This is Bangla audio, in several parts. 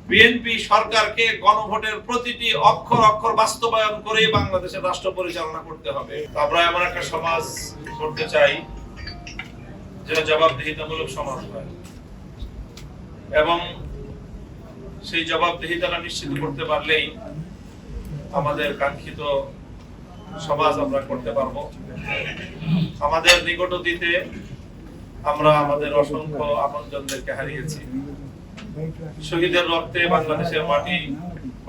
বিএনপি সরকারকে গণভোটের প্রতিটি অক্ষর অক্ষর বাস্তবায়ন করে বাংলাদেশের রাষ্ট্র পরিচালনা করতে হবে। আমরা এমন একটা সমাজ করতে চাই যেটা জবাবদিহিতামূলক সমাজ হয় এবং সেই জবাবদিহিতাটা নিশ্চিত করতে পারলেই আমাদের কাঙ্ক্ষিত সমাজ আমরা করতে পারবো। আমাদের নিকট অতীতে আমরা আমাদের অসংখ্য আপনজনদেরকে হারিয়েছি। শহীদের রক্তে বাংলাদেশের মাটি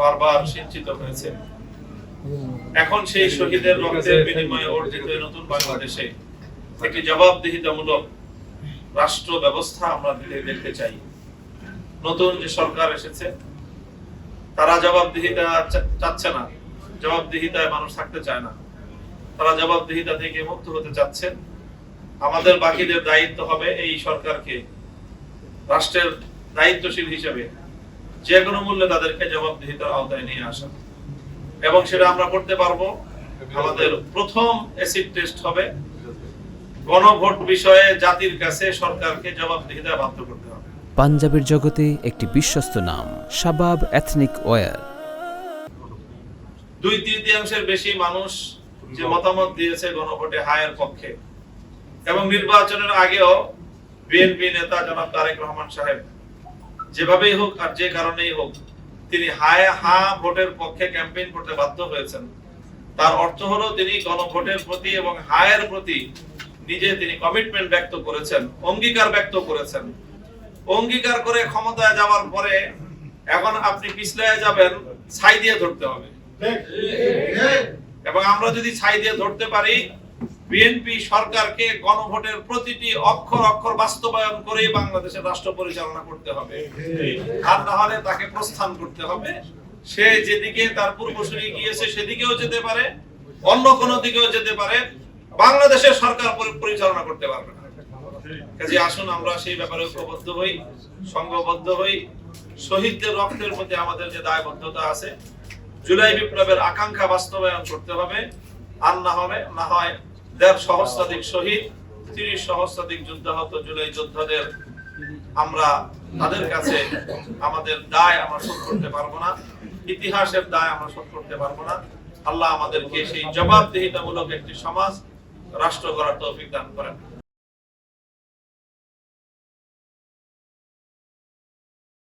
বারবার সিঞ্চিত হয়েছে। এখন সেই শহীদের রক্তের বিনিময়ে অর্জিত নতুন বাংলাদেশে একটি জবাবদিহিতামূলক রাষ্ট্র ব্যবস্থা আমরা দেখতে চাই। নতুন যে সরকার এসেছে তারা জবাবদিহিতা চাচ্ছে না, জবাবদিহিতায় মানুষ থাকতে চায় না, তারা জবাবদিহিতা থেকে মুক্ত হতে চাচ্ছে। আমাদের বাকিদের দায়িত্ব হবে এই সরকারকে রাষ্ট্রের দায়িত্বশীল হিসেবে যে কোনো মূল্যে তাদেরকে জবাবদিহিতার আওতায় নিয়ে আসা, এবং সেটা আমরা করতে পারবো। আমাদের প্রথম অ্যাসিড টেস্ট হবে গণভোট বিষয়ে জাতির কাছে সরকারকে জবাবদিহিতায় বাধ্য করতে হবে। পাঞ্জাবের জগতে একটি বিশ্বস্ত নাম শাবাব এথনিক ওয়্যার। 2/3 বেশি মানুষ যে মতামত দিয়েছে গণভোটে হায়ের পক্ষে, এবং নির্বাচনের আগেও বিএনপি নেতা জনাব তারেক রহমান সাহেব যেভাবেই হোক আর যে কারণেই হোক তিনি হা ভোটের পক্ষে ক্যাম্পেইন করতে বাধ্য হয়েছেন। তার অর্থ হলো তিনি গণভোটের প্রতি এবং হায়ের প্রতি নিজে তিনি কমিটমেন্ট ব্যক্ত করেছেন, অঙ্গীকার ব্যক্ত করেছেন। অঙ্গীকার করে ক্ষমতায় যাওয়ার পরে এখন আপনি পিছলায় যাবেন, ছাই দিয়ে ধরতে হবে। এবং আমরা যদি ছাই দিয়ে ধরতে পারি, বিএনপি সরকারকে গণভোটের প্রতিটি অক্ষর অক্ষর বাস্তবায়ন করে বাংলাদেশের রাষ্ট্র পরিচালনা করতে হবে। আর না হলে তাকে প্রস্থান করতে হবে। সে যেদিকে তার পূর্বসূরি গিয়েছে সেদিকেও যেতে পারে, অন্য কোনো দিকেও যেতে পারে, বাংলাদেশের সরকার পরিচালনা করতে পারবে না। কাজে আসুন আমরা সেই ব্যাপারে ঐক্যবদ্ধ হই, সংঘবদ্ধ হই। শহীদদের রক্তের প্রতি আমাদের যে দায়বদ্ধতা আছে, জুলাই বিপ্লবের আকাঙ্ক্ষা বাস্তবায়ন করতে হবে। আর না হয় 1.5 সহস্রাধিক শহীদ, 30 সহস্রাধিক যুদ্ধাহত জুলাই যোদ্ধাদের আমরা তাদের কাছে আমাদের দায় আমরা শোধ করতে পারবো না, ইতিহাসের দায় আমরা শোধ করতে পারবো না। আল্লাহ আমাদেরকে সেই জবাবদিহিতামূলক একটি সমাজ রাষ্ট্র গড়ার তৌফিক দান করেন।